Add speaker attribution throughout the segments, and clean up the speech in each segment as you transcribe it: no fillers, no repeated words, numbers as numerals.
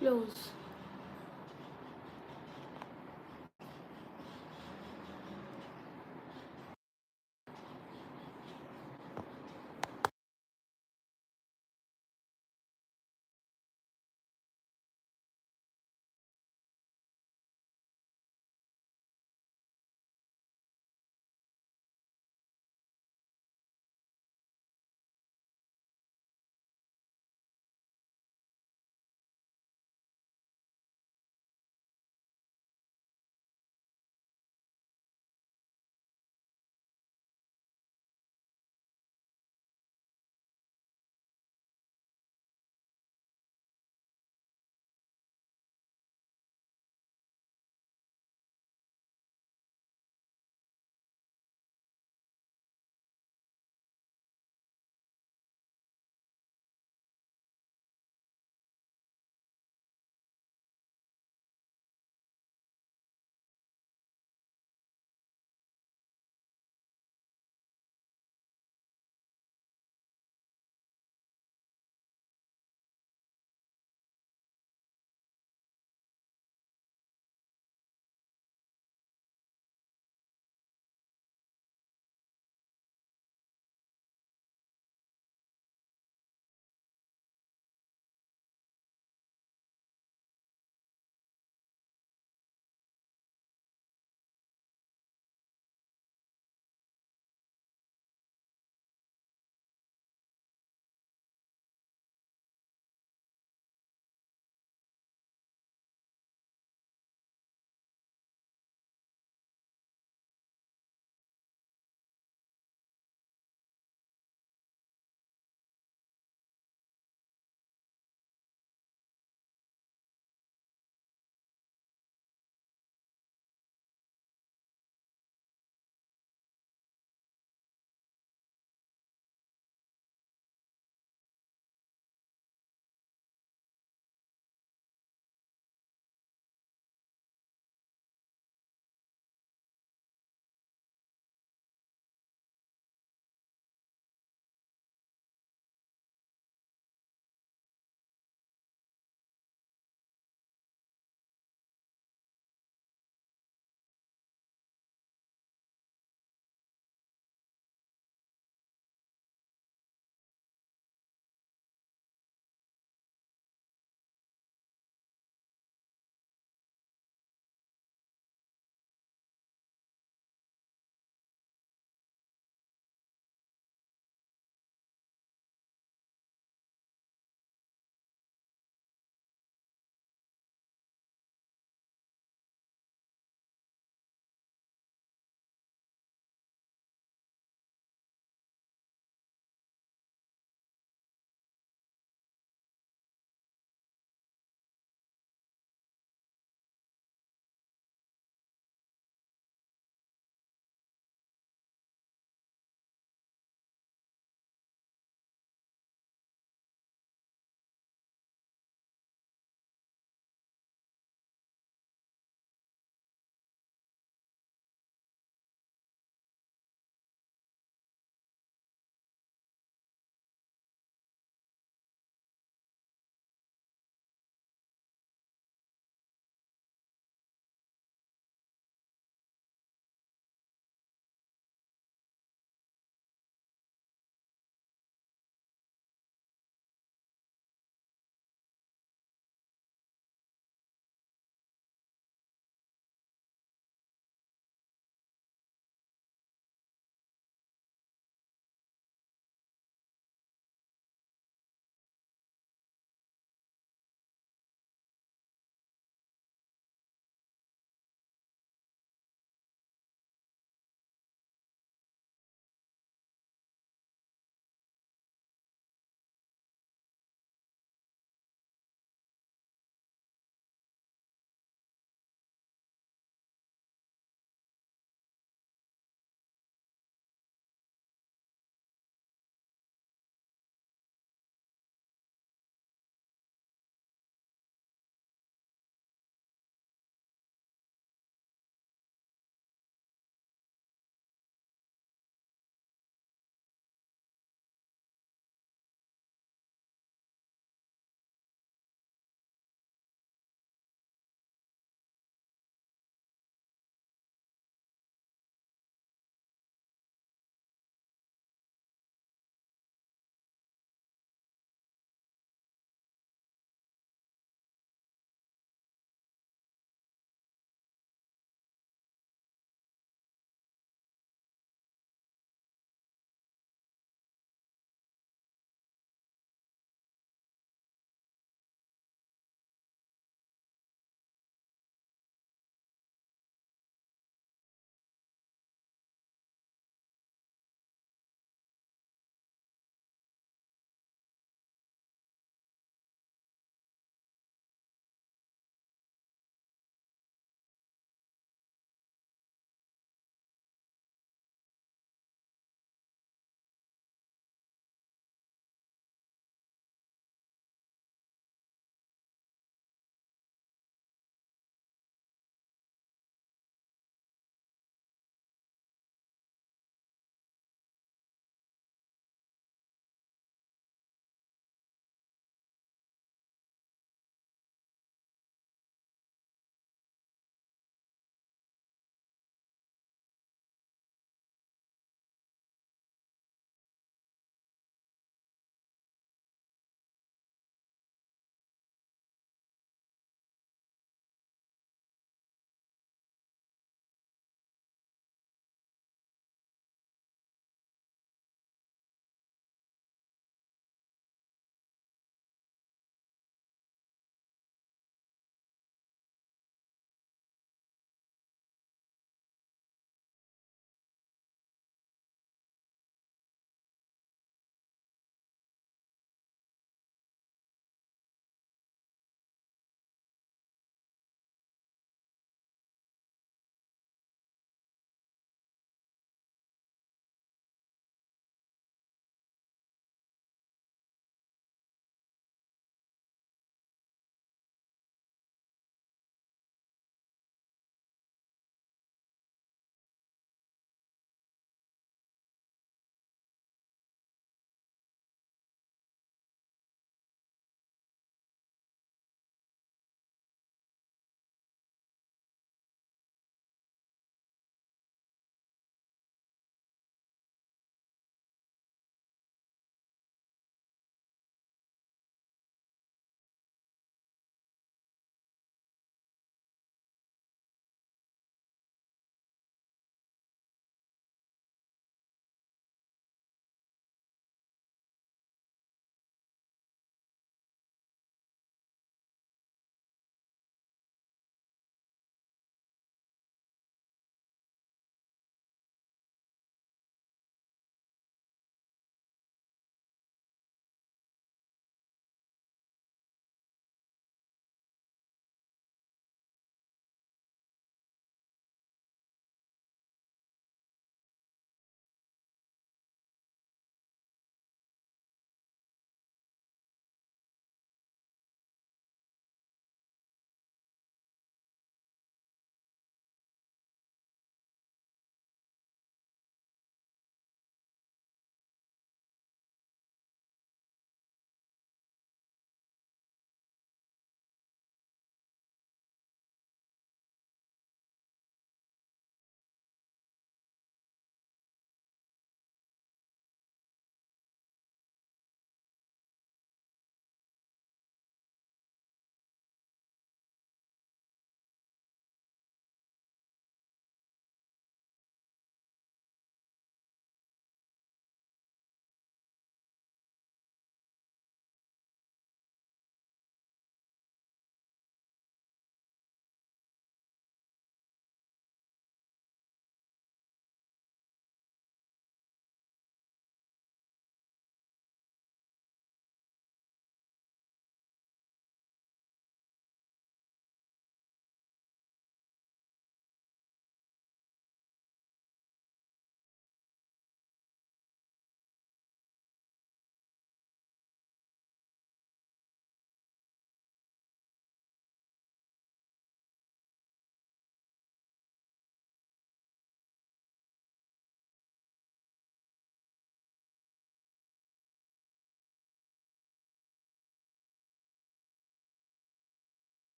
Speaker 1: Close.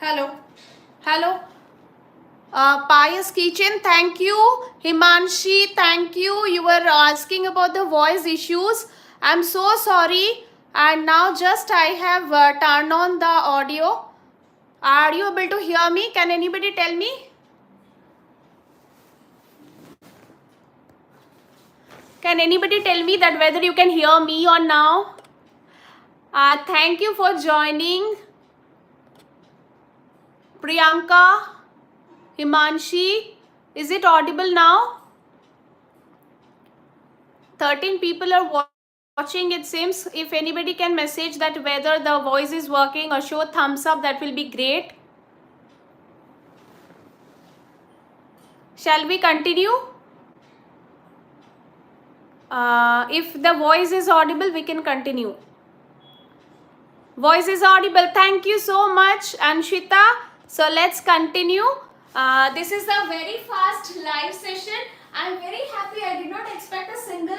Speaker 1: Hello. Hello. Pious Kitchen, thank you. Himanshi, thank you. You were asking about the voice issues. I'm so sorry. And now just I have turned on the audio. Are you able to hear me? Can anybody tell me? Can anybody tell me that whether you can hear me or now? Thank you for joining. Priyanka, Himanshi, is it audible now? 13 people are watching, it seems. If anybody can message that whether the voice is working or show thumbs up, that will be great. Shall we continue? If the voice is audible, we can continue. Voice is audible. Thank you so much, Anshita. So let's continue. This is a very fast live session. I'm very happy. I did not expect a single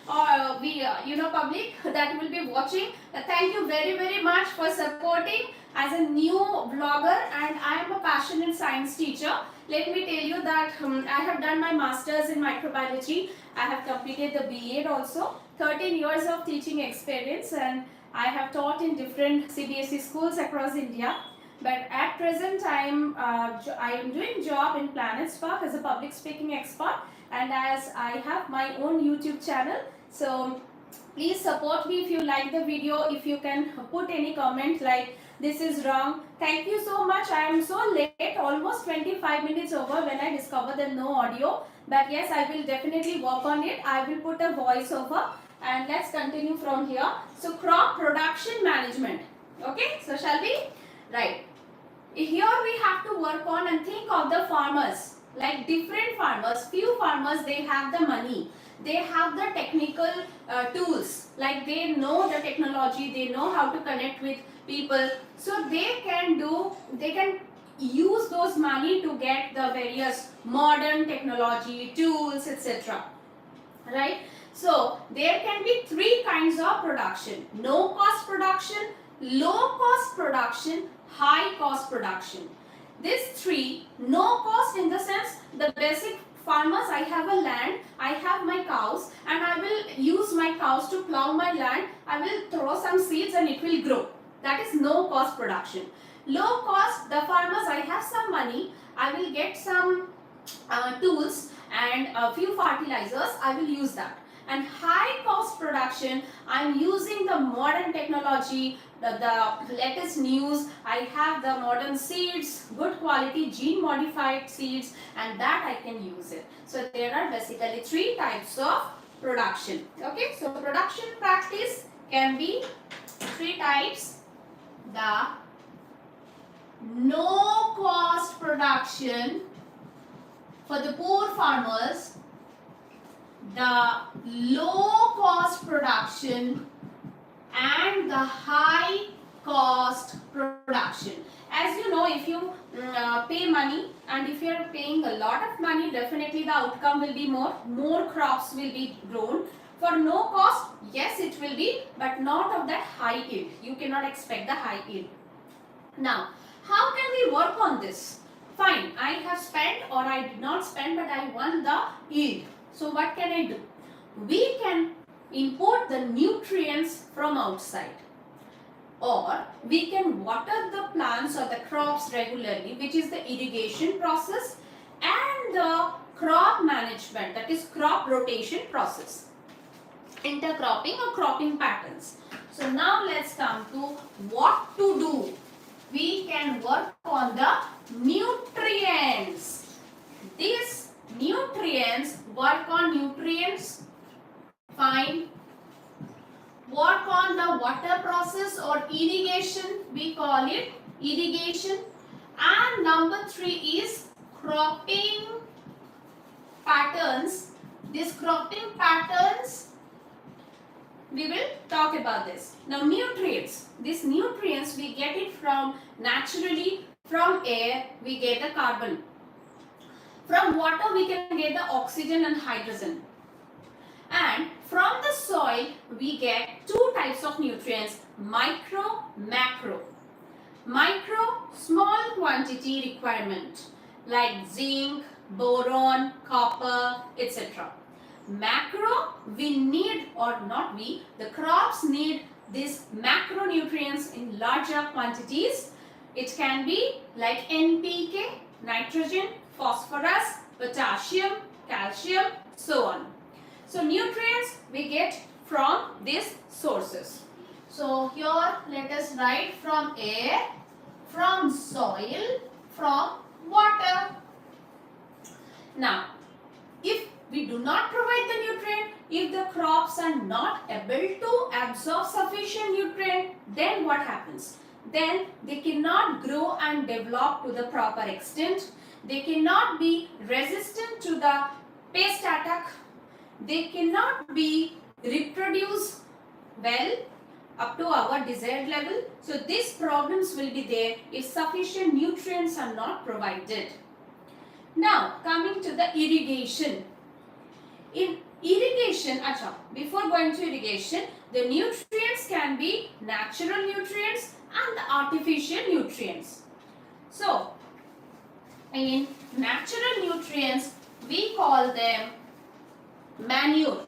Speaker 1: public that will be watching. Thank you very much for supporting as a new vlogger, and I am a passionate science teacher. Let me tell you that I have done my masters in microbiology. I have completed the B.Ed also. 13 years of teaching experience, and I have taught in different CBSE schools across India. But at present, I am doing job in Planets Park as a public speaking expert, and as I have my own YouTube channel. So please support me if you like the video. If you can put any comment like this is wrong. Thank you so much. I am so late, almost 25 minutes over when I discovered the no audio. But yes, I will definitely work on it. I will put a voice over, and let's continue from here. So crop production management. Okay, so shall we? Right. Here we have to work on and think of the farmers, like different farmers. Few farmers, they have the money, they have the technical tools, like they know the technology, they know how to connect with people, so they can use those money to get the various modern technology tools, etc. Right? So there can be three kinds of production: no cost production, low cost production, high cost production. These three, no cost in the sense, the basic farmers, I have a land, I have my cows, and I will use my cows to plow my land. I will throw some seeds and it will grow. That is no cost production. Low cost, the farmers, I have some money, I will get some tools and a few fertilizers, I will use that. And high cost production, I'm using the modern technology, the latest news. I have the modern seeds, good quality gene modified seeds, and that I can use it. So there are basically three types of production. Okay, so production practice can be three types: the no cost production for the poor farmers, the low cost production, and the high cost production. As you know, if you pay money, and if you are paying a lot of money, definitely the outcome will be more crops will be grown. For no cost, yes, it will be, but not of that high yield. You cannot expect the high yield. Now, how can we work on this? Fine, I have spent, or I did not spend, but I want the yield. So what can I do? We can import the nutrients from outside, or we can water the plants or the crops regularly, which is the irrigation process, and the crop management, that is crop rotation process, intercropping or cropping patterns. So now let's come to what to do. We can work on the nutrients. These nutrients, work on nutrients, fine. Work on the water process or irrigation, we call it irrigation. And number 3 is cropping patterns. These cropping patterns, we will talk about this. Now nutrients, these nutrients we get it from naturally, from air we get the carbon. From water we can get the oxygen and hydrogen. And from the soil we get two types of nutrients, micro, macro. Micro, small quantity requirement like zinc, boron, copper, etc. Macro, we need, or not we, the crops need these macronutrients in larger quantities. It can be like NPK, nitrogen, phosphorus, potassium, calcium, so on. So nutrients we get from these sources. So here let us write from air, from soil, from water. Now, if we do not provide the nutrient, if the crops are not able to absorb sufficient nutrient, then what happens? Then they cannot grow and develop to the proper extent. They cannot be resistant to the pest attack. They cannot be reproduce well up to our desired level. So these problems will be there if sufficient nutrients are not provided. Now coming to the irrigation. In irrigation, before going to irrigation, the nutrients can be natural nutrients and the artificial nutrients. So in natural nutrients, we call them manure,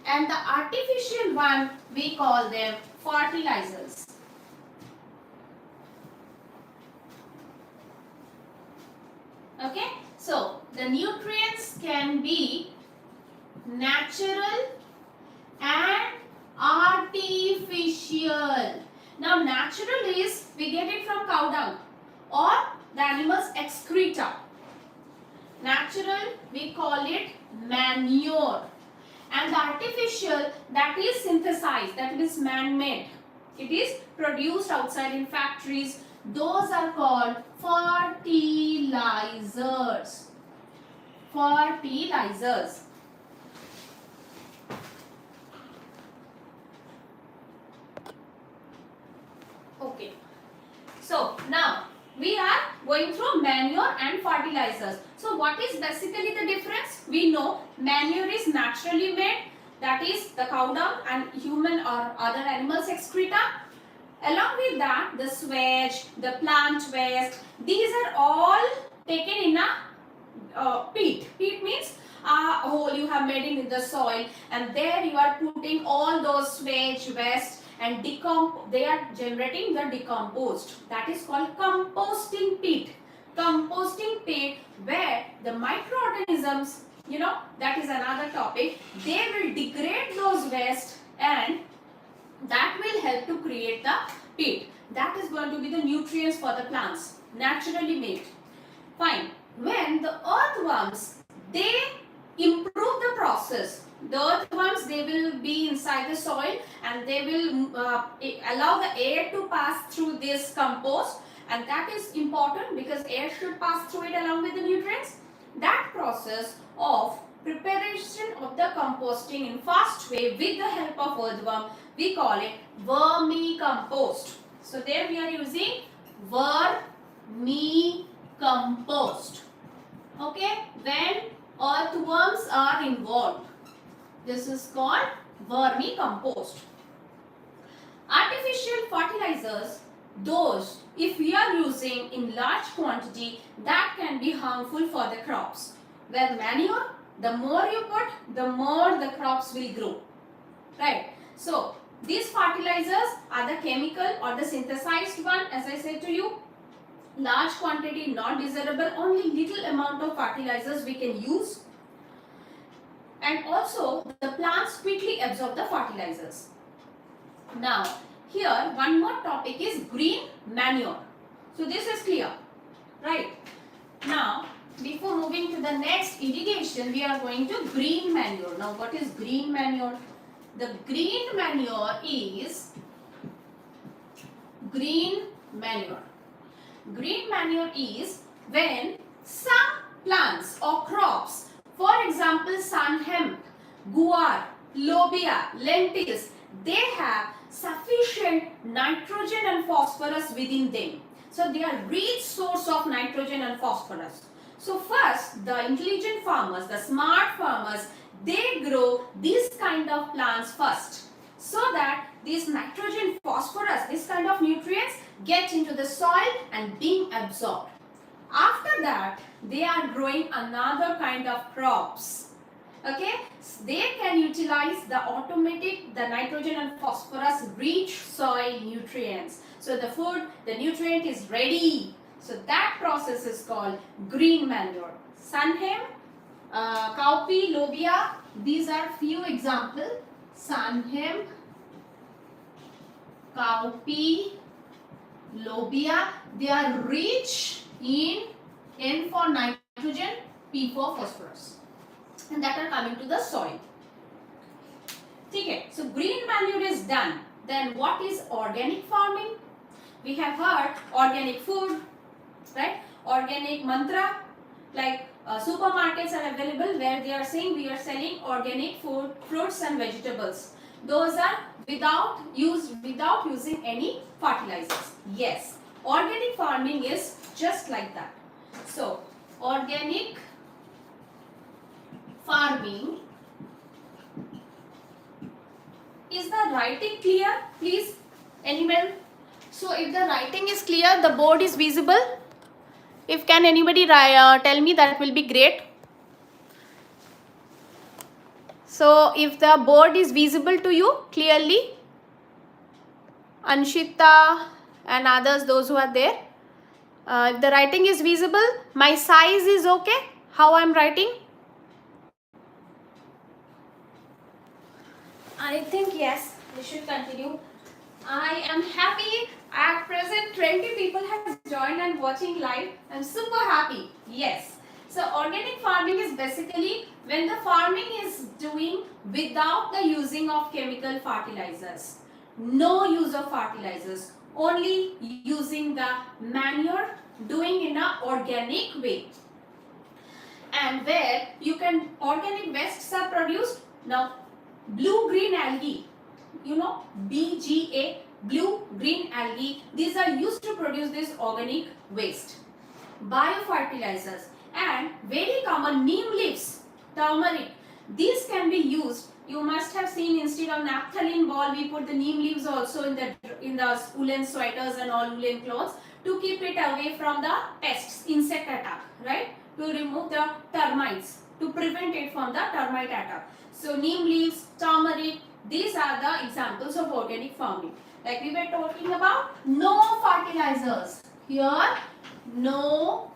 Speaker 1: and the artificial one we call them fertilizers. Okay, so the nutrients can be natural and artificial. Now natural is we get it from cow dung or the animal's excreta. Natural we call it manure, and the artificial, that is synthesized, that is man-made. It is produced outside in factories. Those are called fertilizers. Fertilizers. Okay. So now we are going through manure and fertilizers. So what is basically the difference? We know manure is naturally made, that is the cow dung and human or other animals excreta. Along with that, the swage, the plant waste, these are all taken in a peat. Peat means a hole you have made in the soil, and there you are putting all those swage waste and they are generating the decomposed. That is called composting peat. Composting peat, where the microorganisms, that is another topic, they will degrade those waste and that will help to create the peat. That is going to be the nutrients for the plants, naturally made. Fine. When the earthworms, they improve the process. The earthworms, they will be inside the soil and they will allow the air to pass through this compost, and that is important because air should pass through it along with the nutrients. That process of preparation of the composting in fast way with the help of earthworm, we call it vermicompost. So there we are using vermicompost. Okay, when earthworms are involved, this is called vermicompost. Artificial fertilizers, those if we are using in large quantity, that can be harmful for the crops. Where manure, the more you put, the more the crops will grow. Right? So these fertilizers are the chemical or the synthesized one, as I said to you. Large quantity not desirable, only little amount of fertilizers we can use. And also the plants quickly absorb the fertilizers. Now here one more topic is green manure. So this is clear, right? Now before moving to the next irrigation, we are going to green manure. Now what is green manure? The green manure is green manure. Green manure is when some plants or crops, for example sun hemp, guar, lobia, lentils, they have sufficient nitrogen and phosphorus within them. So they are rich source of nitrogen and phosphorus. So first the intelligent farmers, the smart farmers, they grow these kind of plants first, so that these nitrogen, phosphorus, this kind of nutrients get into the soil and being absorbed. After that, they are growing another kind of crops. Okay, so they can utilize the nitrogen and phosphorus rich soil nutrients. So the food, the nutrient is ready. So that process is called green manure. Sunhem, cowpea, lobia, these are few examples. Sunhem, cowpea, lobia, they are rich in N for nitrogen, P for phosphorus, and that are coming to the soil. Okay, so green manure is done. Then what is organic farming? We have heard organic food, right? Organic mantra, like supermarkets are available where they are saying we are selling organic food, fruits and vegetables. Those are without using any fertilizers. Yes, organic farming is just like that. So organic farming, is the writing clear? Please, anyone? So if the writing is clear, the board is visible. If can anybody tell me, that will be great. So if the board is visible to you clearly, Anshita and others, those who are there, if the writing is visible, my size is okay, how I am writing? I think yes, we should continue. I am happy. At present 20 people have joined and watching live. I am super happy. Yes. So organic farming is basically when the farming is doing without the using of chemical fertilizers. No use of fertilizers. Only using the manure, doing in an organic way. And where you can, organic wastes are produced. Now blue-green algae, you know, BGA, blue-green algae, these are used to produce this organic waste. Biofertilizers and very common neem leaves, turmeric, these can be used. You must have seen instead of naphthalene ball, we put the neem leaves also in the woolen sweaters and all woolen clothes to keep it away from the pests, insect attack, right? To remove the termites, to prevent it from the termite attack. So neem leaves, turmeric, these are the examples of organic farming. Like we were talking about, no fertilizers. Here, no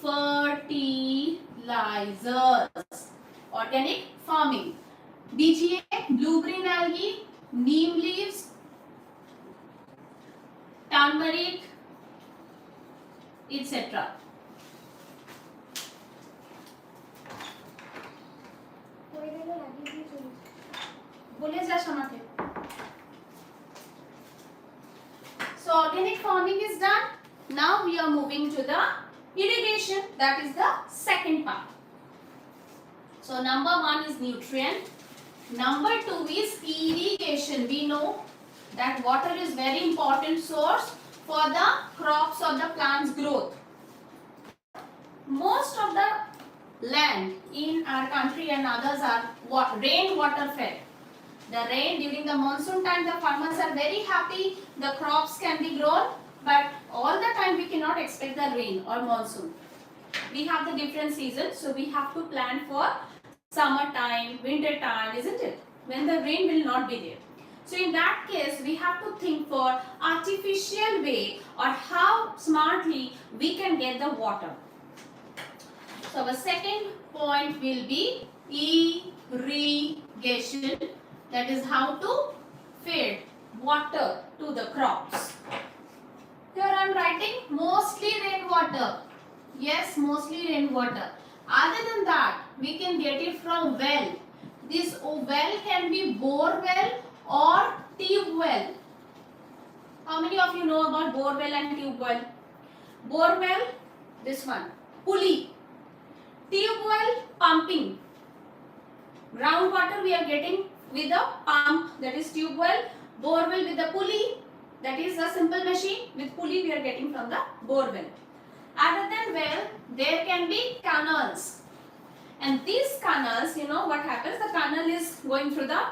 Speaker 1: fertilizers. Organic farming. BGA, blue-green algae, neem leaves, turmeric, etc. So organic farming is done. Now we are moving to the irrigation. That is the second part. So number 1 is nutrient. Number 2 is irrigation. We know that water is very important source for the crops or the plants growth. Most of the land in our country and others are rainwater fed. The rain during the monsoon time, the farmers are very happy, the crops can be grown, but all the time we cannot expect the rain or monsoon. We have the different seasons, so we have to plan for summer time, winter time, isn't it? When the rain will not be there. So in that case, we have to think for artificial way or how smartly we can get the water. So our second point will be irrigation. That is how to feed water to the crops. Here I am writing mostly rainwater. Yes, mostly rainwater. Other than that, we can get it from well. This well can be bore well or tube well. How many of you know about bore well and tube well? Bore well, this one, pulley. Tube well, pumping. Groundwater we are getting with a pump, that is tube well. Bore well with the pulley, that is a simple machine. With pulley we are getting from the bore well. Other than well, there can be canals. And these canals, you know what happens? The canal is going through the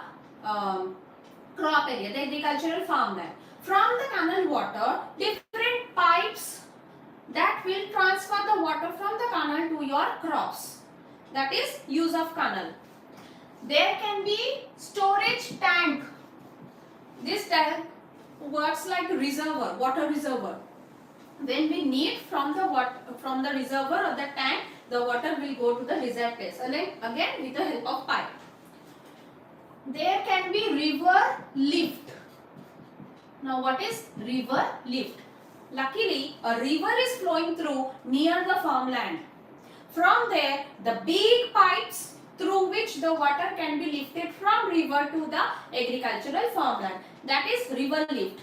Speaker 1: crop area, the agricultural farmland. From the canal water, different pipes that will transfer the water from the canal to your crops. That is use of canal. There can be storage tank. This tank works like reservoir, water reservoir. When we need from the reservoir or the tank, the water will go to the reserve place. Again with the help of pipe. There can be river lift. Now what is river lift? Luckily, a river is flowing through near the farmland. From there, the big pipes through which the water can be lifted from river to the agricultural farmland. That is river lift.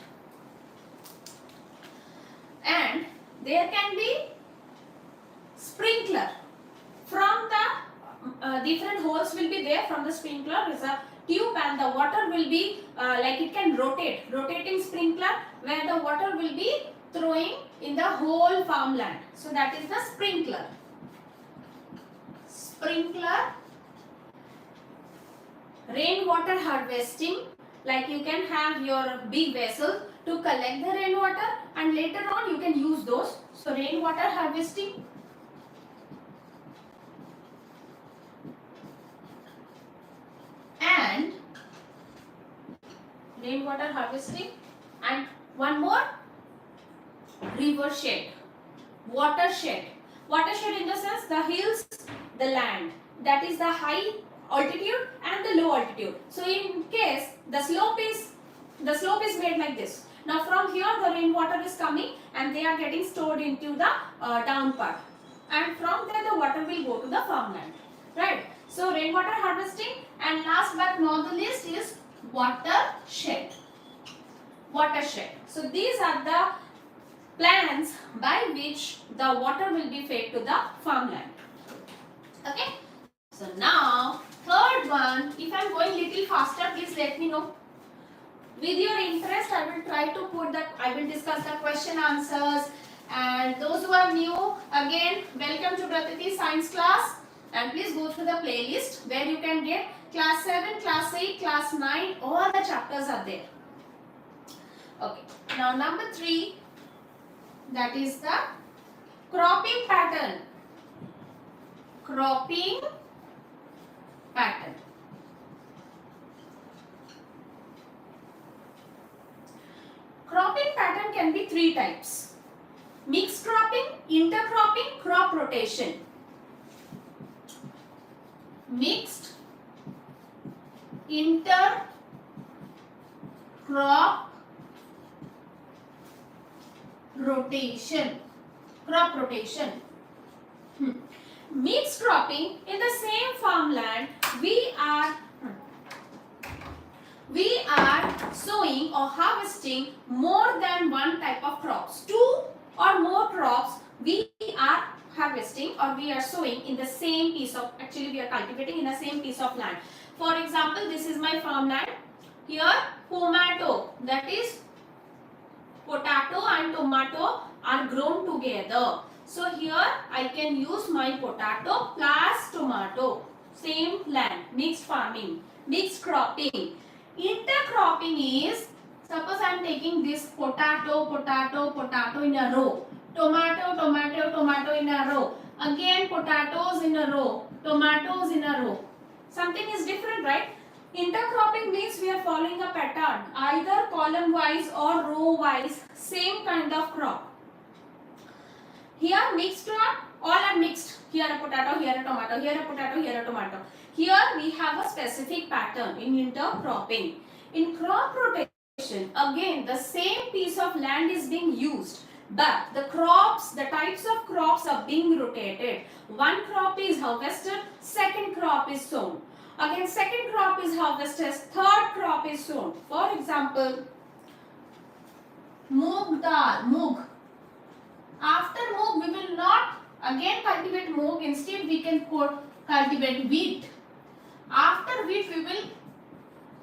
Speaker 1: And there can be sprinkler. From the different holes will be there from the sprinkler is a tube, and the water will be like it can rotating sprinkler where the water will be throwing in the whole farmland. So that is the sprinkler. Rainwater harvesting, like you can have your big vessel to collect the rainwater and later on you can use those. So rainwater harvesting. And rainwater harvesting, and one more, river shed, watershed. Watershed in the sense the hills, the land, that is the high altitude and the low altitude. So in case the slope is made like this. Now from here the rainwater is coming and they are getting stored into the down part, and from there the water will go to the farmland, right? So rainwater harvesting, and last but not the least is watershed. So these are the plans by which the water will be fed to the farmland. Okay. So now third one, if I am going little faster, please let me know. With your interest, I will discuss the question answers, and those who are new, again welcome to Bratati science class, and please go through the playlist where you can get class 7, class 8, class 9, all the chapters are there. Okay, now number 3, that is the cropping pattern. Cropping pattern. Cropping pattern can be 3 types: mixed cropping, intercropping, crop rotation. Mixed, inter, crop rotation. Crop rotation. Mixed cropping, in the same farmland we are sowing or harvesting more than one type of crops. 2 or more crops we are harvesting or we are sowing in the same piece of, actually we are cultivating in the same piece of land. For example, this is my farmland. Here tomato, that is potato and tomato are grown together. So here I can use my potato plus tomato, same land, mixed farming, mixed cropping. Intercropping is, suppose I am taking this potato in a row, tomato in a row, again potatoes in a row, tomatoes in a row. Something is different, right? Intercropping means we are following a pattern, either column wise or row wise, same kind of crop. Here mixed crop, all are mixed. Here a potato, here a tomato, here a potato, here a tomato. Here we have a specific pattern in intercropping. In crop rotation, again the same piece of land is being used, but the crops, the types of crops are being rotated. One crop is harvested, second crop is sown. Again second crop is harvested, third crop is sown. For example, moong dal, moong. After moong we will not again cultivate moong, instead we can cultivate wheat. After wheat we will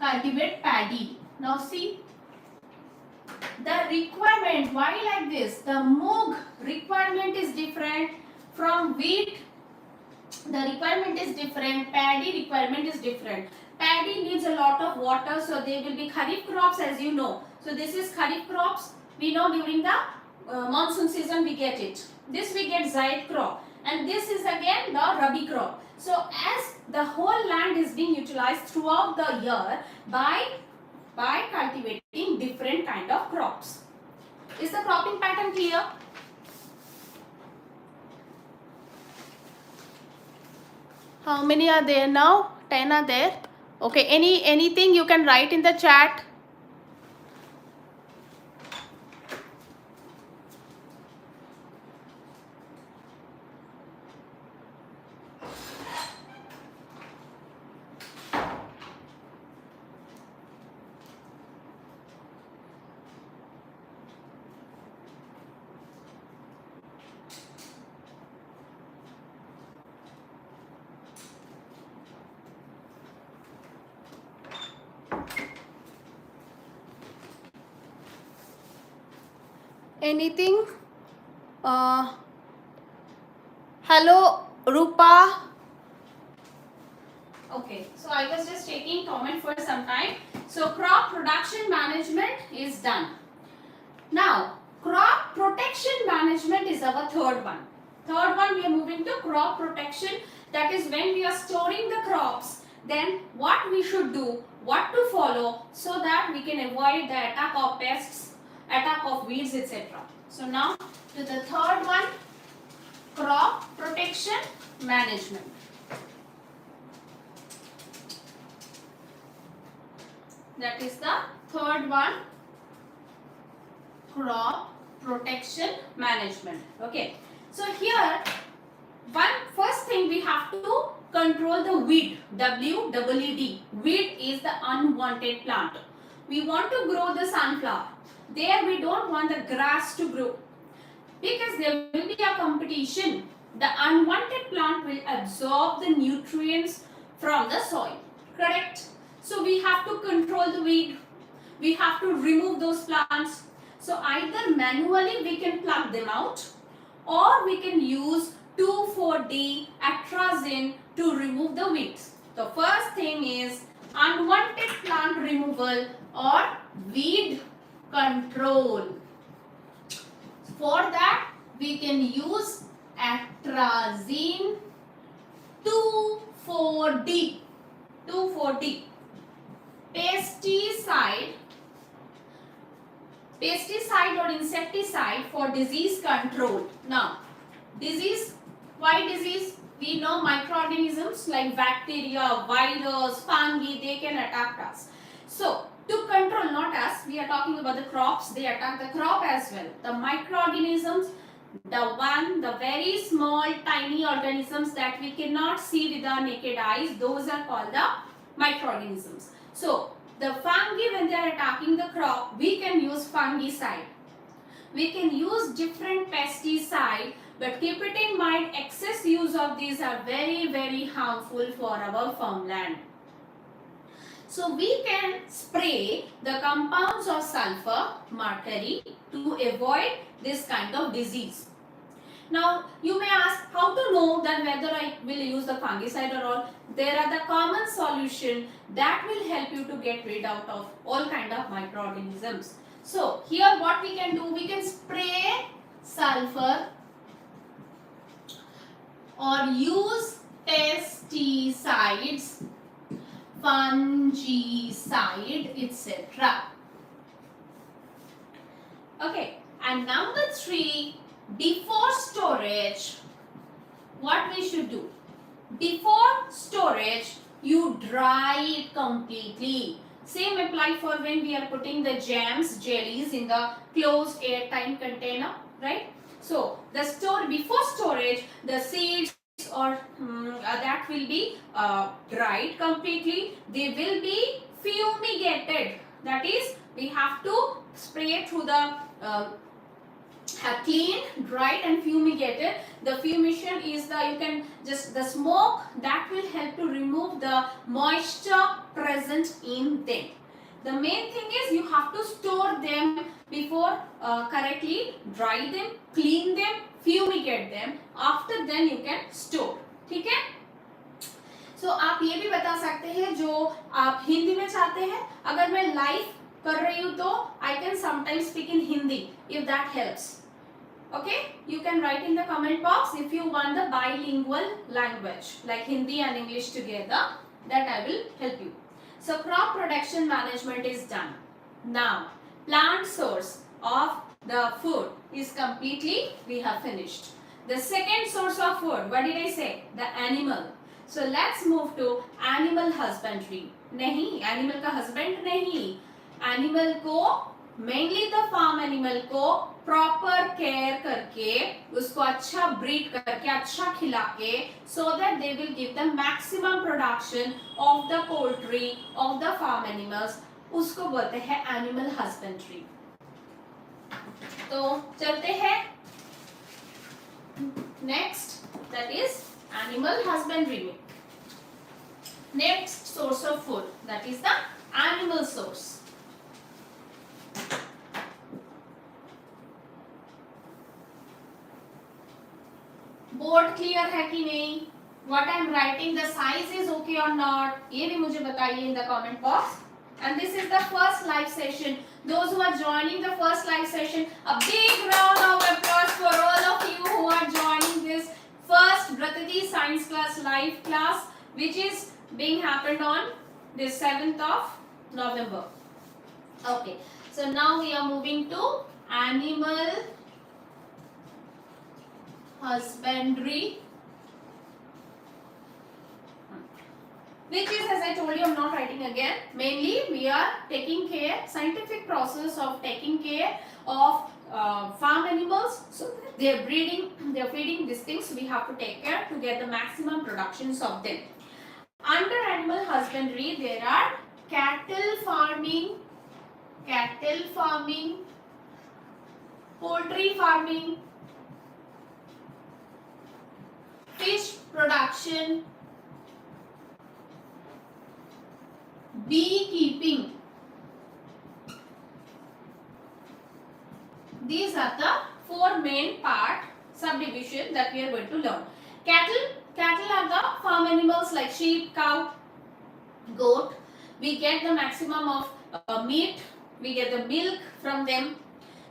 Speaker 1: cultivate paddy. Now see the requirement, why like this? The moong requirement is different from wheat, the requirement is different, paddy requirement is different. Paddy needs a lot of water, so there will be kharif crops, as you know. So this is kharif crops. We know during the monsoon season we get it. This we get zaid crop, and this is again the rabi crop. So as the whole land is being utilized throughout the year by cultivating different kind of crops. Is the cropping pattern clear? How many are there now? 10 are there. Okay, anything you can write in the chat. Anything? Hello, Rupa. Okay, so I was just taking comment for some time. So crop production management is done. Now, crop protection management is our third one. Third one, we are moving to crop protection. That is when we are storing the crops, then what we should do, what to follow, so that we can avoid the attack of pests, attack of weeds, etc. So now to the third one, crop protection management. That is the third one, crop protection management. Okay. So here, first thing we have to control the weed. WEED. Weed is the unwanted plant. We want to grow the sunflower. There we don't want the grass to grow, because there will be a competition. The unwanted plant will absorb the nutrients from the soil. Correct? So we have to control the weed. We have to remove those plants. So either manually we can pluck them out, or we can use 2,4-D atrazine to remove the weeds. The first thing is unwanted plant removal or weed control. For that we can use atrazine 2,4-D. 2,4-D. Pesticide or insecticide for disease control. Now, disease, why disease? We know microorganisms like bacteria, virus, fungi, they can attack us. So, to control, not us, we are talking about the crops, they attack the crop as well. The microorganisms, the very small tiny organisms that we cannot see with our naked eyes, those are called the microorganisms. So, the fungi, when they are attacking the crop, we can use fungicide. We can use different pesticide, but keep it in mind, excess use of these are very, very harmful for our farmland. So we can spray the compounds of sulfur, mercury to avoid this kind of disease. Now you may ask how to know that whether I will use the fungicide or all. There are the common solution that will help you to get rid out of all kind of microorganisms. So here what we can do, we can spray sulfur or use pesticides, fungicide, etc. Okay, and number 3, before storage, what we should do? Before storage, you dry it completely. Same apply for when we are putting the jams, jellies in the closed airtight container, right? So the before storage, the seeds or that will be dried completely. They will be fumigated. That is, we have to spray through the cleaned, dried and fumigated. The fumigation is the smoke that will help to remove the moisture present in them. The main thing is you have to store them before correctly, dry them, clean them, fumigate them. After then you can store. Okay? सो आप ये भी बता सकते हैं जो आप हिंदी में चाहते हैं. अगर मैं लाइव कर रही हूँ तो I can sometimes speak in Hindi if that helps. Okay, you can write in the comment box if you want the bilingual language like Hindi and English together, that I will help you. So crop production management is done. Now plant source of the food is completely we have finished. The second source of food, what did I say? The animal. So let's move to animal husbandry. नहीं, animal का husband नहीं. Animal को mainly the farm animal को proper care करके उसको अच्छा breed करके अच्छा खिला के so that they will give the maximum production of the poultry of the farm animals, उसको बोलते हैं एनिमल हस्बेंड्री. तो चलते हैं next, that is animal husbandry में. Next source of food that is the animal source. Board clear है कि नहीं? What I am writing, the size is okay और नॉट, ये भी मुझे बताइए in the comment box. And this is the first live session. Those who are joining the first live session, a big round of applause for all of you who are joining this first Bratati science class live class which is being happened on this 7th of November. Okay, so now we are moving to animal husbandry, which is, as I told you, I'm not writing again. Mainly we are taking care, scientific process of taking care of farm animals. So they are breeding, they are feeding these things. We have to take care to get the maximum productions of them. Under animal husbandry there are cattle farming, poultry farming, fish production, beekeeping. These are the four main part subdivision that we are going to learn. Cattle are the farm animals like sheep, cow, goat. We get the maximum of meat, we get the milk from them.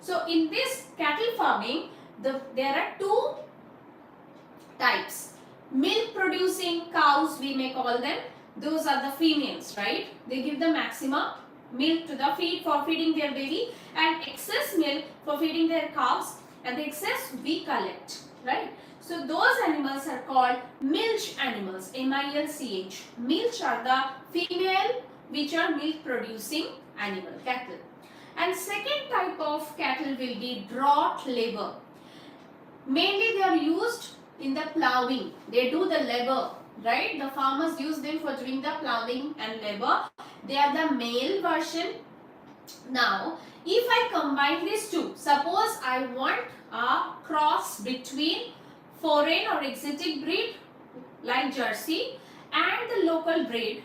Speaker 1: So in this cattle farming, there are two types. Milk producing cows, we may call them, those are the females, right? They give the maximum milk to the feed for feeding their baby, and excess milk for feeding their calves, and the excess we collect, right? So those animals are called milch animals, M-I-L-C-H. Milch are the female which are milk producing animal, cattle. And second type of cattle will be draught labor. Mainly they are used in the plowing. They do the labor, right? The farmers use them for doing the plowing and labor. They are the male version. Now if I combine these two, suppose I want a cross between foreign or exotic breed like Jersey and the local breed,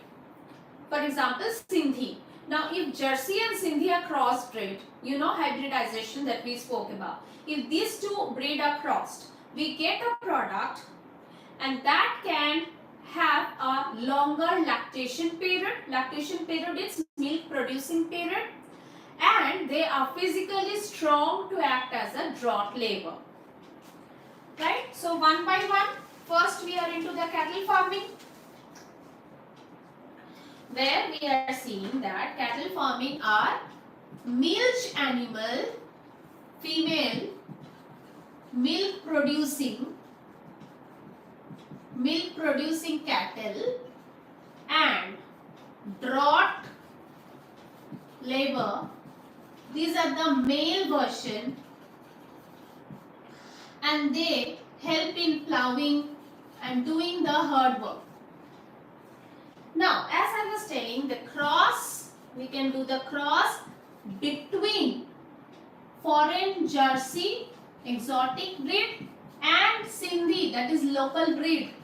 Speaker 1: for example Sindhi. Now if Jersey and Sindhi are crossbred, you know hybridization that we spoke about, if these two breed are crossed, we get a product and that can have a longer lactation period. Lactation period is milk producing period, and they are physically strong to act as a draught labor, right? So one by one, first we are into the cattle farming, where we are seeing that cattle farming are milch animal, female, milk producing cattle, and draught labor. These are the male version, and they help in plowing and doing the hard work. Now as I was telling, the cross, we can do the cross between foreign Jersey exotic breed and Sindhi, that is local breed.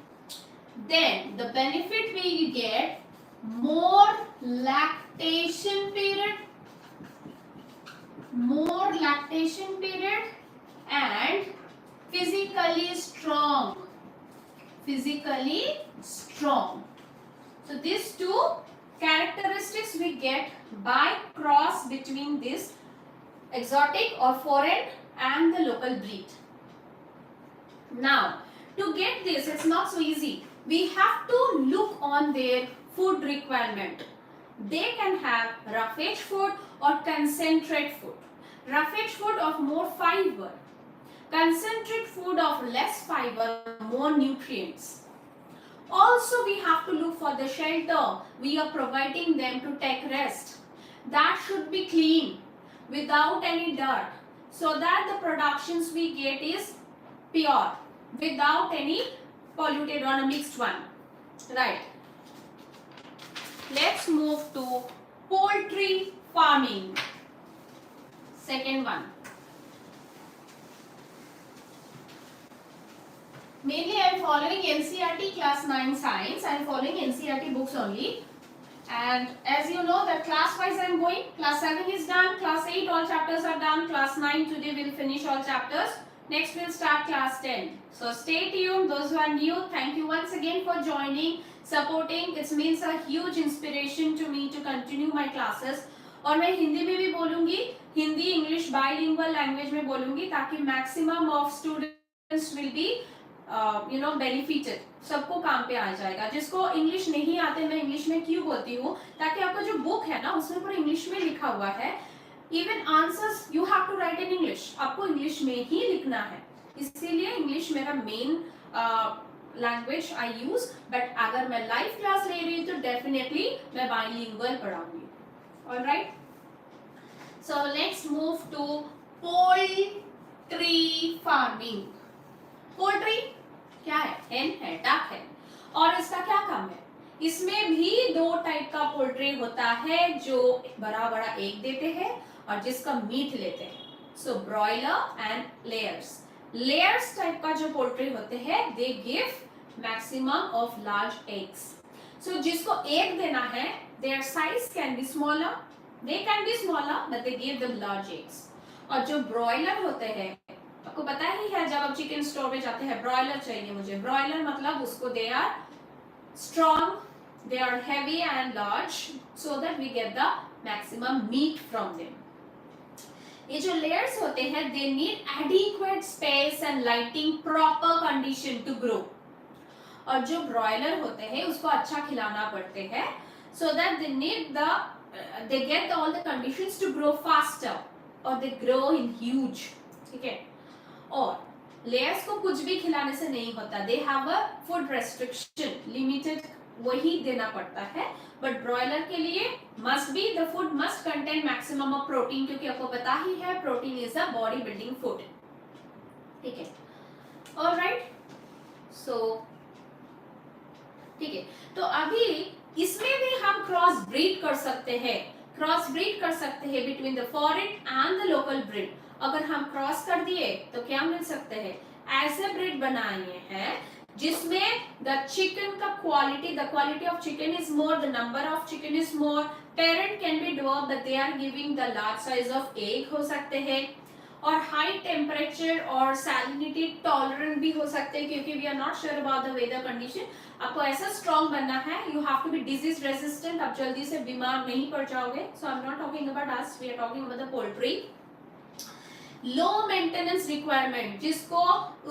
Speaker 1: Then the benefit we get more lactation period, and physically strong. So these two characteristics we get by cross between this exotic or foreign and the local breed. Now, to get this, it's not so easy. We have to look on their food requirement. They can have roughage food or concentrate food. Roughage food of more fiber, concentrate food of less fiber, more nutrients. Also, we have to look for the shelter we are providing them to take rest. That should be clean, without any dirt, so that the productions we get is pure, without any polluted or a mixed one. Right. Let's move to poultry farming. Second one. Mainly I am following NCERT class 9 science. I am following NCERT books only. And as you know that class wise I am going. Class 7 is done. Class 8 all chapters are done. Class 9 today we will finish all chapters. Next we will start class 10. So stay tuned. Those who are new, thank you once again for joining, supporting. It means a huge inspiration to me to continue my classes. और मैं हिंदी में भी बोलूँगी, Hindi English bilingual language में बोलूँगी ताकि maximum of students will be benefited, सबको काम पे आ जाएगा. जिसको इंग्लिश नहीं आते, मैं इंग्लिश में क्यों बोलती हूँ, ताकि आपका जो बुक है ना उसमें पूरा इंग्लिश में लिखा हुआ है. Even answers you have to write in English, आपको इंग्लिश में ही लिखना है. इसीलिए इंग्लिश मेरा main language I use. But अगर मैं लाइव क्लास ले रही हूँ तो डेफिनेटली मैं बाइलिंगुअल पढ़ाऊंगी. Alright, so let's move to poultry farming. Poultry क्या है? हेन है, डक है. और इसका क्या काम है? इसमें भी दो टाइप का पोल्ट्री होता है, जो बड़ा बड़ा एग देते हैं और जिसका मीट लेते हैं. So broiler and layers. Layers type का जो पोल्ट्री होते हैं, they give maximum of large eggs. So जिसको एग देना है, their size can be smaller, they can be smaller but they give them large eggs. और जो ब्रॉयलर होते हैं, आपको पता ही है जब आप चिकन स्टोर में जाते हैं, ब्रॉयलर चाहिए मुझे. ब्रॉयलर मतलब उसको they are strong, they are heavy and large so that we get the maximum meat from them. ये जो layers होते हैं, they need adequate space and lighting, proper condition to grow. और जो broiler होते हैं उसको अच्छा खिलाना पड़ते हैं so that they need the they get all the conditions to grow faster or they grow in huge. ठीक है. और layers को कुछ भी खिलाने से नहीं होता. They have a food restriction, limited वही देना पड़ता है. बट ब्रॉयलर के लिए must be the food must contain maximum of protein, क्योंकि आपको पता ही है protein is a body building food. ठीक है. ऑलराइट, सो ठीक है. तो अभी इसमें भी हम क्रॉस ब्रीड कर सकते हैं. क्रॉस ब्रीड कर सकते हैं between the foreign and the local breed. अगर हम क्रॉस कर दिए तो क्या मिल सकते हैं? ऐसे ब्रीड बनाए हैं जिसमें द चिकन का quality, the quality of chicken is more, the number of chicken is more, parent can be dog but they are giving the large size of egg हो सकते हैं. और हाई टेम्परेचर और salinity tolerant भी हो सकते हैं, क्योंकि we are not sure about the weather condition. आपको ऐसा स्ट्रॉन्ग बनना है, you have to be disease resistant, आप जल्दी से बीमार नहीं पड़ जाओगे. So I am not talking about us, we are talking about the poultry. Low maintenance requirement, जिसको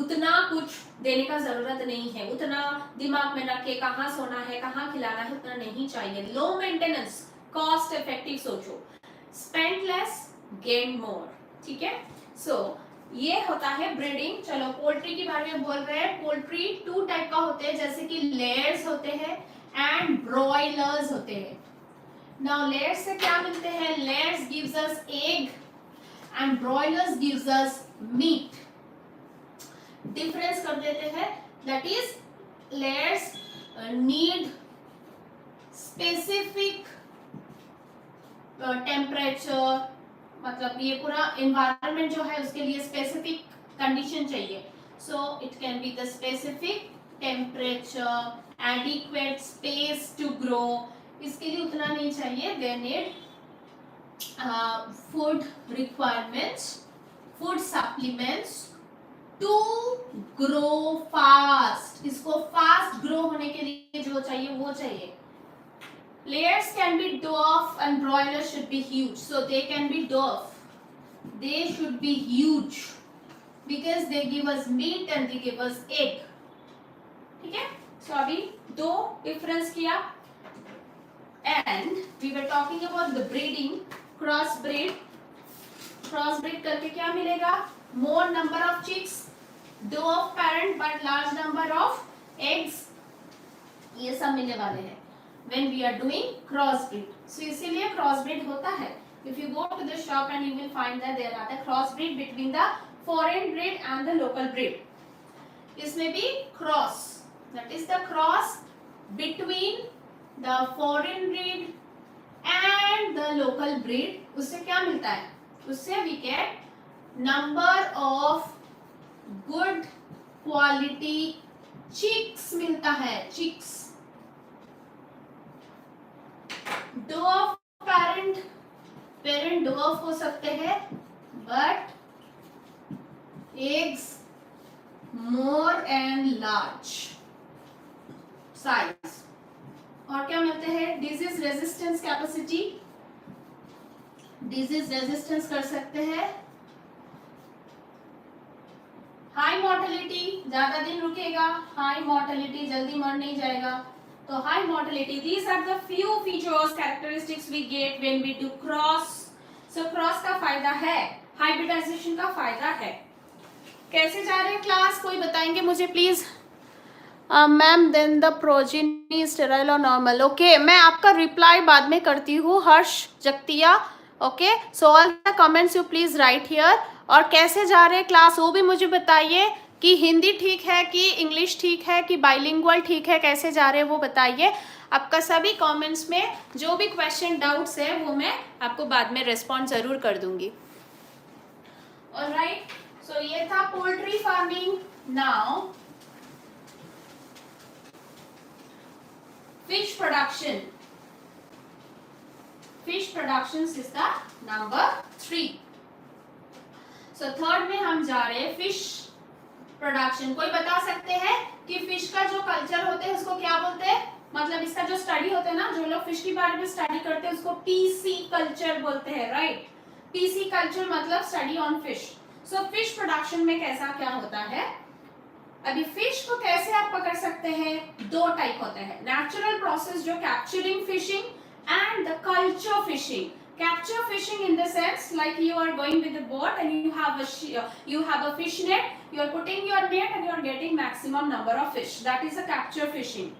Speaker 1: उतना कुछ देने का जरूरत नहीं है, उतना दिमाग में रख के कहाँ सोना है, कहाँ खिलाना है, उतना नहीं चाहिए. लो मेंटेनेंस, कॉस्ट इफेक्टिव सोचो. Spend less, gain more. ठीक है. सो ये होता है ब्रीडिंग. चलो पोल्ट्री के बारे में बोल रहे हैं. पोल्ट्री टू टाइप का होते हैं, जैसे कि लेयर्स होते हैं एंड ब्रॉयलर्स होते हैं. नाउ लेयर्स से क्या मिलते हैं? Layers gives us egg and broilers gives us meat. Difference कर देते हैं. That is layers need specific temperature, मतलब ये पूरा environment जो है उसके लिए specific condition चाहिए. So it can be the specific temperature, adequate space to grow. इसके लिए उतना नहीं चाहिए. They need food requirements, food supplements to grow fast. इसको fast grow होने के लिए जो चाहिए वो चाहिए. layers can be dwarf and broilers should be huge. So they can be dwarf. They should be huge because they give us meat and they give us egg. ठीक है? So अभी दो difference किया. And we were talking about the breeding, crossbreed. Crossbreed करके क्या मिलेगा? More number of chicks, dwarf parent but large number of eggs. ये सब मिलने वाले हैं when we are doing crossbreed. So इसीलिए crossbreed होता है. If you go to the shop and you will find that there are the crossbreed between the foreign breed and the local breed. इसमें भी cross, that is the cross between the foreign breed and the local breed. उससे क्या मिलता है? उससे we get number of good quality chicks मिलता है. chicks. dwarf parent dwarf हो सकते हैं but eggs more and large size. और क्या मिलते हैं? Disease resistance capacity, disease resistance कर सकते हैं. हाई मोर्टेलिटी, ज्यादा दिन रुकेगा. हाई मोर्टेलिटी, जल्दी मर नहीं जाएगा. तो high mortality. these are the few features characteristics we get when we do cross. so cross का फायदा है, हाइब्रिडाइजेशन का फायदा है. कैसे जा रहे हैं क्लास? कोई बताएंगे मुझे please? Ma'am then the progeny sterile और नॉर्मल. ओके, मैं आपका रिप्लाई बाद में करती हूँ. Harsh Jagatiya. Okay, so all the comments you please write here. और कैसे जा रहे हैं क्लास वो भी मुझे बताइए कि हिंदी ठीक है कि इंग्लिश ठीक है कि बाइलिंगुअल ठीक है. कैसे जा रहे हैं वो बताइए. आपका सभी कमेंट्स में जो भी क्वेश्चन डाउट्स है वो मैं आपको बाद में रिस्पॉन्ड ज़रूर कर दूंगी. ऑलराइट, सो ये था poultry farming. Now fish production. Fish production is the number 3. So third में हम जा रहे हैं fish production. कोई बता सकते हैं कि fish का जो कल्चर होते हैं उसको क्या बोलते हैं? मतलब इसका जो स्टडी होता है ना, जो लोग फिश के बारे में स्टडी करते हैं उसको पीसी कल्चर बोलते हैं. राइट, पीसी कल्चर मतलब study on fish. So fish production में कैसा क्या होता है? अभी फिश को कैसे आप पकड़ सकते हैं? दो टाइप होते हैं. नेचुरल प्रोसेस जो capturing fishing and the culture fishing. Capture fishing in the sense like you are going with a boat and you have a fish net, you are putting your net and you are getting maximum number of fish. That is a capture fishing.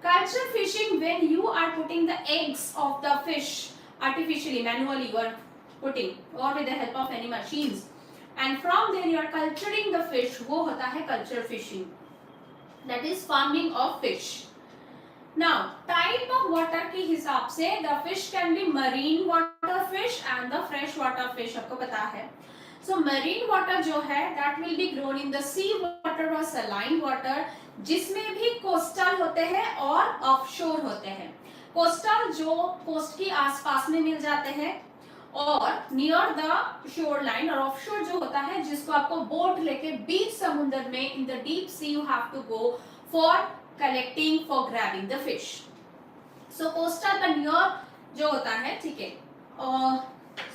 Speaker 1: Culture fishing when you are putting the eggs of the fish artificially, manually you are putting or with the help of any machines. And from there you are culturing the fish. वो होता है culture fishing. That is farming of fish. Now type of water के हिसाब से the fish can be marine water fish and the fresh water fish. आपको पता है. So marine water जो है that will be grown in the sea water or saline water, जिसमें भी coastal होते हैं और offshore होते हैं. coastal जो coast के आसपास में मिल जाते हैं और नियर द शोर लाइन, और ऑफशोर जो होता है जिसको आपको बोट लेके बीच समुद्र में in the deep sea you have to go for collecting, for grabbing the fish. So coastal का नियर जो होता है, ठीक है.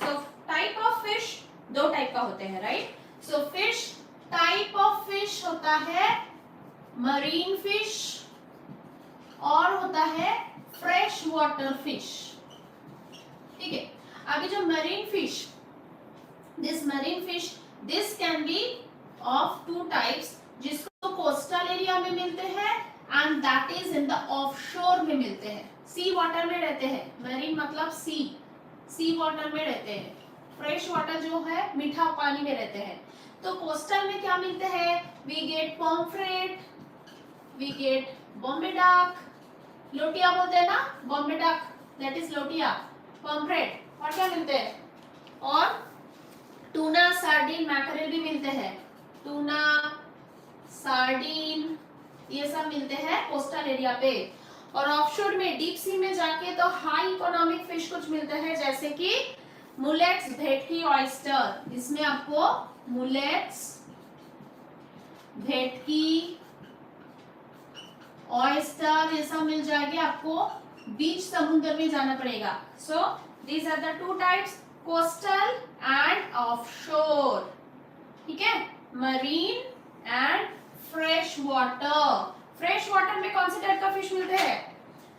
Speaker 1: सो टाइप ऑफ फिश दो टाइप का होते हैं. Right, so fish type of fish होता है मरीन फिश और होता है फ्रेश वाटर फिश. ठीक है. अभी जो marine fish, this can be of two types, जिसको कोस्टल एरिया में मिलते हैं and that is in the offshore में मिलते हैं. सी वाटर में रहते हैं. मरीन मतलब सी वाटर में रहते हैं. फ्रेश वाटर जो है मीठा पानी में रहते हैं. तो कोस्टल में क्या मिलते हैं? We get pomfret, we get Bombay duck, लोटिया बोलते हैं ना, बॉम्बे डक दैट इज लोटिया, पॉम्फ्रेट. और क्या मिलते हैं? और टूना, सार्डिन, मैकरेल भी मिलते हैं. टूना, सार्डिन ये सब मिलते हैं कोस्टल एरिया पे. और ऑफशोर में डीप सी में जाके तो हाई इकोनॉमिक फिश कुछ मिलते हैं, जैसे कि मुलेट्स, भेटकी, ऑयस्टर. इसमें आपको मुलेट्स, भेटकी, ऑयस्टर ये सब मिल जाएगी आपको बीच समुद्र में जाना पड़ेगा. So these are the two types, coastal and offshore. ठीक है, marine and fresh water. Fresh water में कौन से टाइप का फिश मिलते हैं?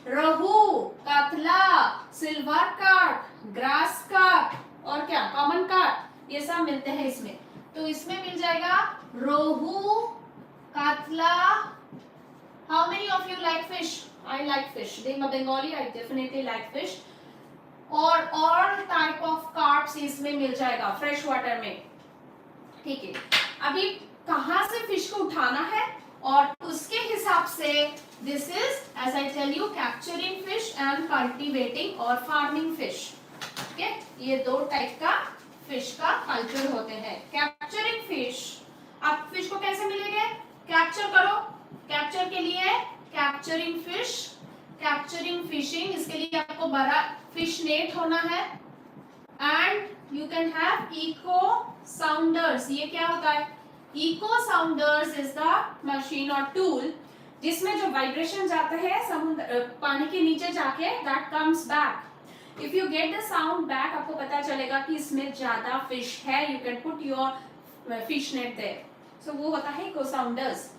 Speaker 1: रोहू, कातला, सिल्वर कार्प, ग्रास कार्प और क्या कॉमन कार्प, ये सब मिलते हैं इसमें. तो इसमें मिल जाएगा रोहू, कातला. How many of you like fish? I like fish. Being a Bengali I definitely like fish. और ऑल टाइप ऑफ कार्प्स इसमें मिल जाएगा फ्रेश वाटर में. ठीक है, अभी कहाँ से फिश को उठाना है और उसके हिसाब से this is as I tell you capturing fish and cultivating और फार्मिंग फिश. ठीक है, ये दो टाइप का फिश का कल्चर होते हैं. कैप्चरिंग फिश, आप फिश को कैसे मिलेंगे? कैप्चर करो. कैप्चर के लिए कैप्चरिंग फिश, कैप्चरिंग फिशिंग, इसके लिए आपको बड़ा फिश नेट होना है. And you can have echo sounders. ये क्या होता है? Echo sounders is the machine और टूल जिसमें जो वाइब्रेशन जाता है समुद्र पानी के नीचे जाके that comes back. If you get the sound back, आपको पता चलेगा कि इसमें ज्यादा फिश है. You can put your fish net there. So वो होता है इको साउंडर्स.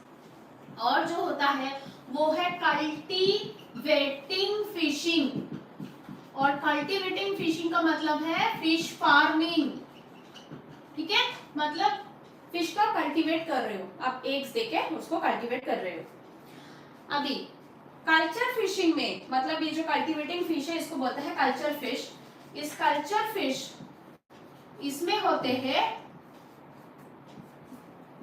Speaker 1: और जो होता है वो है कल्टीवेटिंग फिशिंग. और कल्टीवेटिंग फिशिंग का मतलब है फिश फार्मिंग. ठीक है, मतलब फिश का कल्टीवेट कर रहे हो आप, एग्स देके उसको कल्टीवेट कर रहे हो. अभी कल्चर फिशिंग में मतलब ये जो कल्टीवेटिंग फिश है इसको बोलते हैं कल्चर फिश. इस कल्चर फिश इसमें होते हैं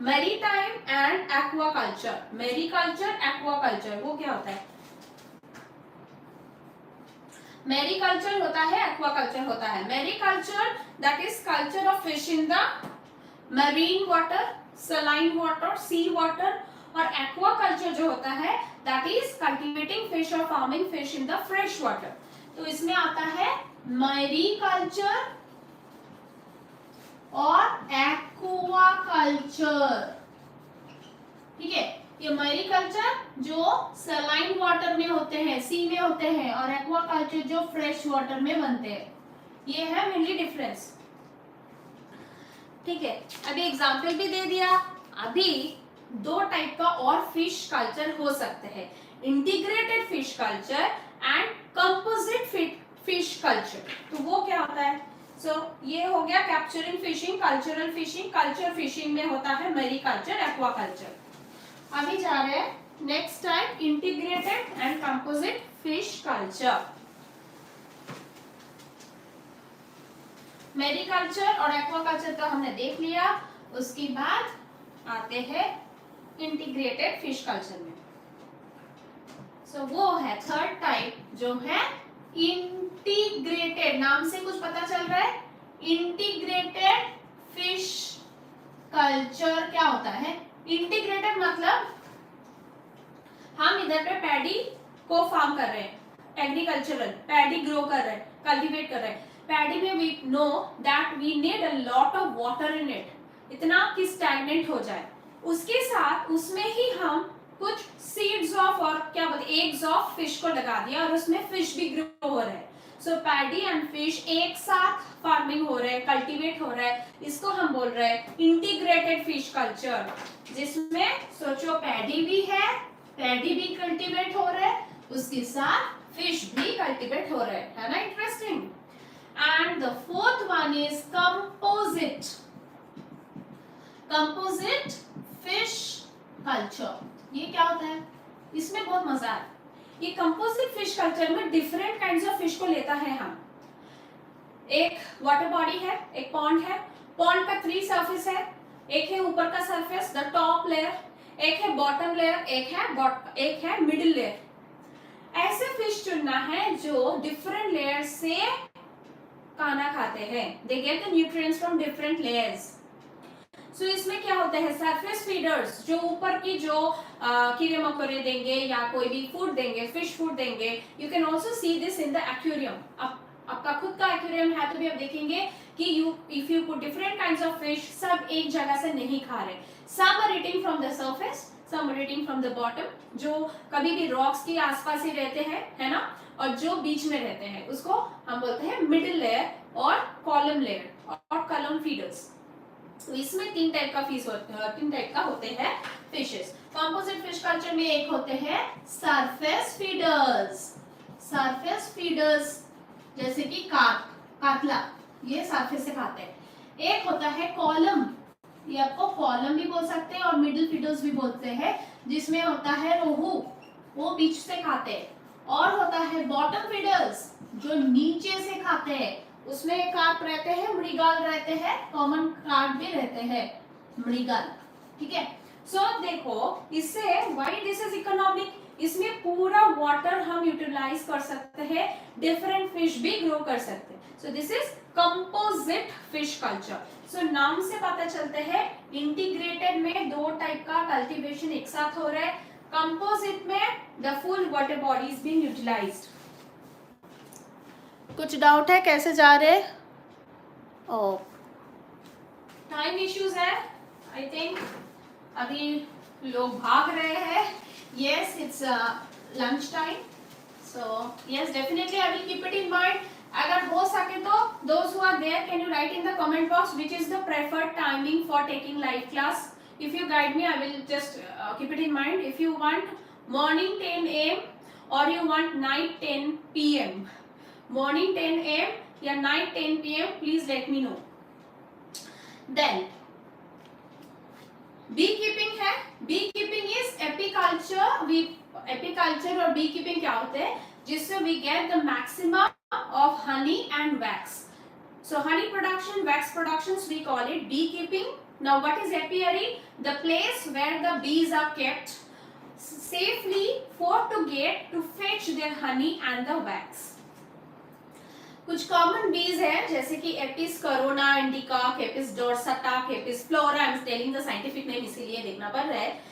Speaker 1: maritime and aquaculture. Mariculture, aquaculture, वो क्या होता है? मैरीकल्चर होता है, एक्वाकल्चर होता है. Mariculture that is culture of fish in the marine water, saline water, sea water. और एक्वाकल्चर जो होता है दैट इज कल्टीवेटिंग फिश और farming fish in the fresh water. तो इसमें आता है मैरीकल्चर और एक्वाकल्चर. ठीक है, ये मैरीकल्चर जो सलाइन वाटर में होते हैं, सी में होते हैं, और एक्वाकल्चर जो फ्रेश वाटर में बनते हैं. ये है मेनली डिफरेंस. ठीक है, अभी एग्जाम्पल भी दे दिया. अभी दो टाइप का और फिश कल्चर हो सकते हैं, integrated fish culture and composite fish culture. तो वो क्या होता है? सो ये हो गया capturing fishing, cultural fishing. Culture fishing में होता है मैरीकल्चर, एक्वाकल्चर. अभी जा रहे हैं next type, integrated and composite fish culture. Mariculture और एक्वाकल्चर तो हमने देख लिया. उसके बाद आते हैं इंटीग्रेटेड फिश कल्चर में. सो वो है थर्ड टाइप जो है इंटीग्रेटेड. नाम से कुछ पता चल रहा है? इंटीग्रेटेड फिश कल्चर क्या होता है? इंटीग्रेटेड मतलब हम इधर पे पैडी को फार्म कर रहे हैं, एग्रीकल्चरल पैडी ग्रो कर रहे हैं, कल्टीवेट कर रहे हैं. पैडी में we know that we need a lot of water in it, इतना कि स्टैग्नेंट हो जाए. उसके साथ उसमें ही हम कुछ सीड्स ऑफ और क्या बोलते एग्स ऑफ फिश को लगा दिया और उसमें फिश भी ग्रो हो रहे हैं. सो पैडी एंड फिश एक साथ फार्मिंग हो रहे हैं, कल्टीवेट हो रहा है. इसको हम बोल रहे हैं इंटीग्रेटेड फिश कल्चर, जिसमें सोचो पैडी भी है, पैडी भी कल्टीवेट हो रहा है, उसके साथ फिश भी कल्टीवेट हो रहे हैं. है ना interesting? And the fourth one is composite. Composite fish culture. ये क्या होता है? इसमें बहुत मजा है. ये कंपोजिट फिश कल्चर में डिफरेंट काइंड्स ऑफ फिश को लेता है हम. एक वाटर बॉडी है, एक पॉन्ड है. पॉन्ड का 3 सरफेस है. एक है ऊपर का सरफेस, द टॉप लेयर, एक है बॉटम लेयर, एक है मिडिल लेयर. ऐसे फिश चुनना है जो डिफरेंट लेयर से खाना खाते हैं. They get the nutrients from different layers. So इसमें क्या होता है? सरफेस फीडर्स जो ऊपर की जो कीड़े मकोड़े देंगे या कोई भी फूड देंगे, फिश फूड देंगे. You can also see this in the aquarium. आपका खुद का एक्वेरियम है तो भी आप देखेंगे कि if you put different kinds of fish, सब एक जगह से नहीं खा रहे. Some are eating from the surface, some are eating from the bottom, जो कभी भी रॉक्स के आसपास ही रहते हैं, है ना. और जो बीच में रहते हैं उसको हम बोलते हैं मिडिल लेयर और कॉलम लेयर और कॉलम फीडर्स। तो इसमें तीन टाइप का होते हैं फिशेस। कंपोजिट फिश कल्चर में एक होते हैं सरफेस फीडर्स। सरफेस फीडर्स जैसे कि कातला, ये सरफेस से खाते हैं। एक होता है कॉलम, ये आपको कॉलम भी बोल सकते हैं और मिडिल फीडर्स भी बोलते हैं, जिसमें होता है रोहू, वो बीच से खाते हैं। और होता है बॉटम फीडर्स जो नीचे से खाते हैं, उसमें कार्प रहते हैं, मृगाल रहते हैं, कॉमन कार्प भी रहते हैं, मृगाल। ठीक है, सो देखो इससे व्हाई दिस इज इकोनॉमिक, इसमें पूरा वाटर हम यूटिलाइज कर सकते हैं, डिफरेंट फिश भी ग्रो कर सकते हैं। So this is composite fish culture. So नाम से पता चलता है इंटीग्रेटेड में दो टाइप का कल्टीवेशन एक साथ हो रहा है। कंपोजिट में the full water body is being utilized. कुछ डाउट है कैसे जा रहे? ओ टाइम इश्यूज है आई थिंक, अभी लोग भाग रहे हैं। Yes it's lunch time, so yes definitely I will keep it in mind. अगर हो सके तो those who are there can you write in the comment box which is the preferred timing for taking live class. If you guide me, I will just keep it in mind. If you want morning 10 a.m. or you want night 10 p.m. morning 10 a.m. या night 10 p.m. please let me know. Then beekeeping है. Beekeeping is apiculture. Apiculture और beekeeping क्या होते हैं? जिससे we get the maximum of honey and wax. So honey production, wax productions we call it beekeeping. Now what is apiary? The place where the bees are kept safely for to get to fetch their honey and the wax. कुछ common bees है जैसे कि Apis cerana indica, Apis dorsata, Apis florea, I am telling the scientific name इसीलिए देखना पड़ रहा है।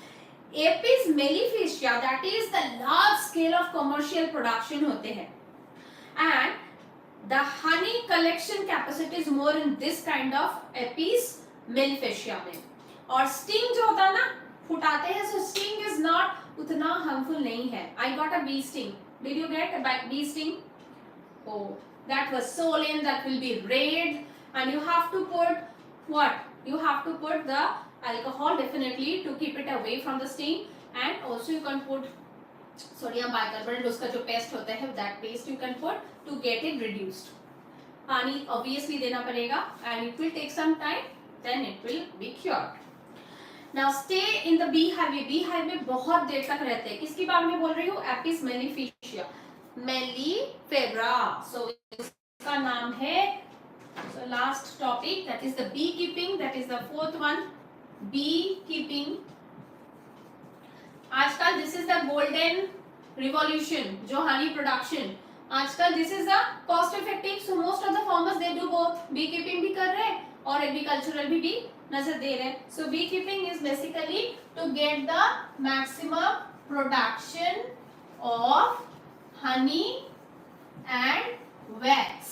Speaker 1: Apis mellifera that is the large scale of commercial production होते हैं and the honey collection capacity is more in this kind of Apis mellifera में। और sting जो होता है ना, फुटाते हैं, सो स्टिंग इज नॉट उतना हार्मफुल नहीं है। I got a bee sting, did you get a bee sting? Oh, that was swollen, that will be red, and you have to put what? You have to put the alcohol definitely to keep it away from the sting, and also you can put sodium bicarbonate, उसका जो paste होता है that paste you can put to get it reduced. पानी obviously देना पड़ेगा and it will take some time, then it will be cured. Now stay in the beehive. beehive में बहुत देर तक रहते हैं। किसकी बात मैं बोल रही हूँ? Apis mellifera. Mellifera. So इसका नाम है, so last topic that is the beekeeping, that is the fourth one, beekeeping. आजकल this is the golden revolution जो honey production, आजकल this is the cost effective, so most of the farmers they do both, beekeeping भी कर रहे हैं और agricultural भी नजर दे रहे हैं. So beekeeping is basically to get the maximum production of honey and wax.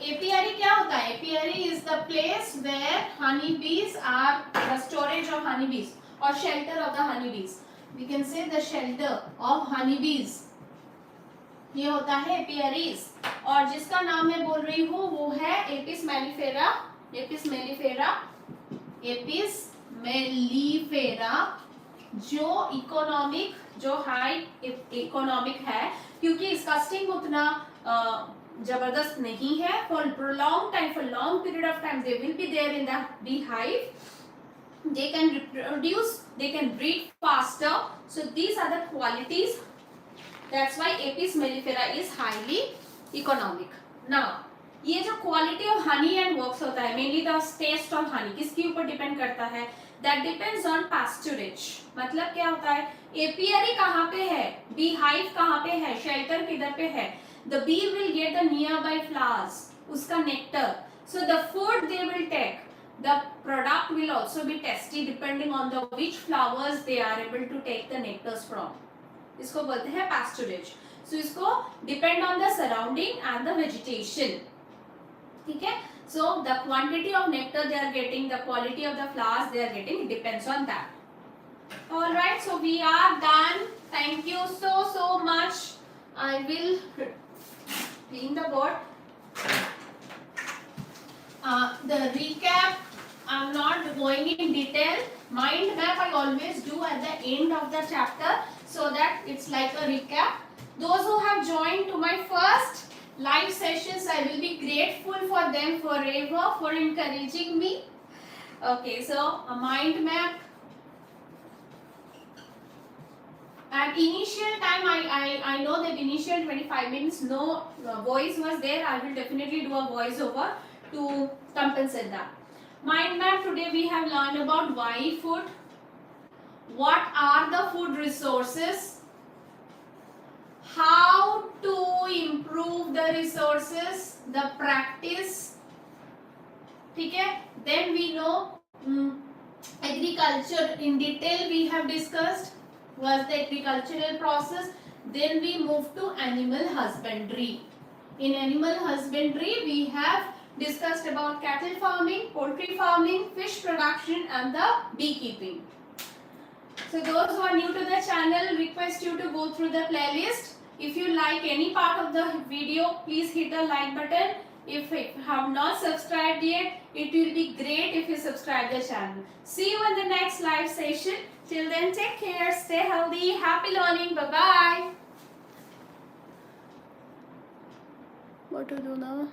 Speaker 1: Apiary क्या होता है? Apiary is the place where honey bees are, the storage of honey bees or shelter of the honey bees. We can say the shelter of honey bees. ये होता है apiaries. और जिसका नाम मैं बोल रही हूँ वो है Apis mellifera. Apis mellifera. Apis mellifera जो इकोनॉमिक, जो हाई इकोनॉमिक है क्योंकि इसका स्टिंग उतना जबरदस्त नहीं है। For prolonged time, for long period of time they will be there in the beehive, they can reproduce, they can breed faster, so these are the qualities, that's why Apis mellifera is highly economic. Now ये जो quality of honey and works होता है, mainly the taste of honey किसके ऊपर depend करता है? That depends on pasturage. मतलब क्या होता है? एपियरी कहाँ पे है, बी हाइव कहाँ पे है, शेल्टर किधर पे है, the bee will get the nearby flowers, उसका nectar, so the food they will take, the product will also be tasty depending on the which flowers they are able to take the nectars from. इसको बोलते हैं pasturage. So इसको depend on the surrounding and the vegetation. ठीक है, so the quantity of nectar they are getting, the quality of the flowers they are getting, it depends on that. All right, so we are done. Thank you so much I will clean the board. The recap, I'm not going in detail. Mind map I always do at the end of the chapter so that it's like a recap. Those who have joined to my first live sessions, I will be grateful for them forever for encouraging me. Okay, so a mind map. At initial time, I know that initial 25 minutes, no voice was there. I will definitely do a voiceover to compensate that. Mind map, today we have learned about why food, what are the food resources, how to improve the resources, the practice. Okay? Then we know agriculture in detail we have discussed, was the agricultural process. Then we move to animal husbandry. In animal husbandry we have discussed about cattle farming, poultry farming, fish production and the beekeeping. So those who are new to the channel, request you to go through the playlist. If you like any part of the video, please hit the like button. If you have not subscribed yet, it will be great if you subscribe the channel. See you in the next live session. Till then, take care, stay healthy, happy learning, bye-bye. What to do now?